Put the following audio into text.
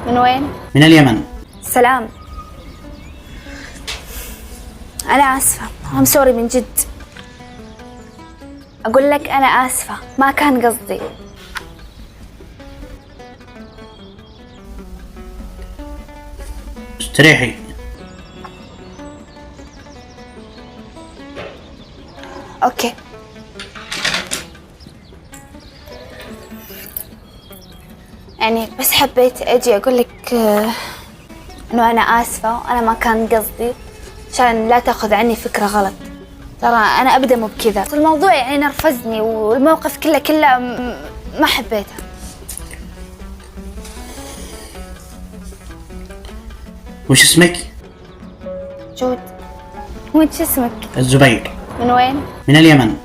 من وين؟ من اليمن. سلام. أنا آسفة، I'm sorry من جد. أقول لك أنا آسفة، ما كان قصدي. استريحي. أوكي. يعني بس حبيت أجي أقول لك إنه أنا آسفة وأنا ما كان قصدي، عشان لا تأخذ عني فكرة غلط. ترى أنا أبدأ مو بكذا، الموضوع يعني نرفزني والموقف كله ما حبيته. وش اسمك؟ جود. وانت شو اسمك؟ الزبير. من وين؟ من اليمن.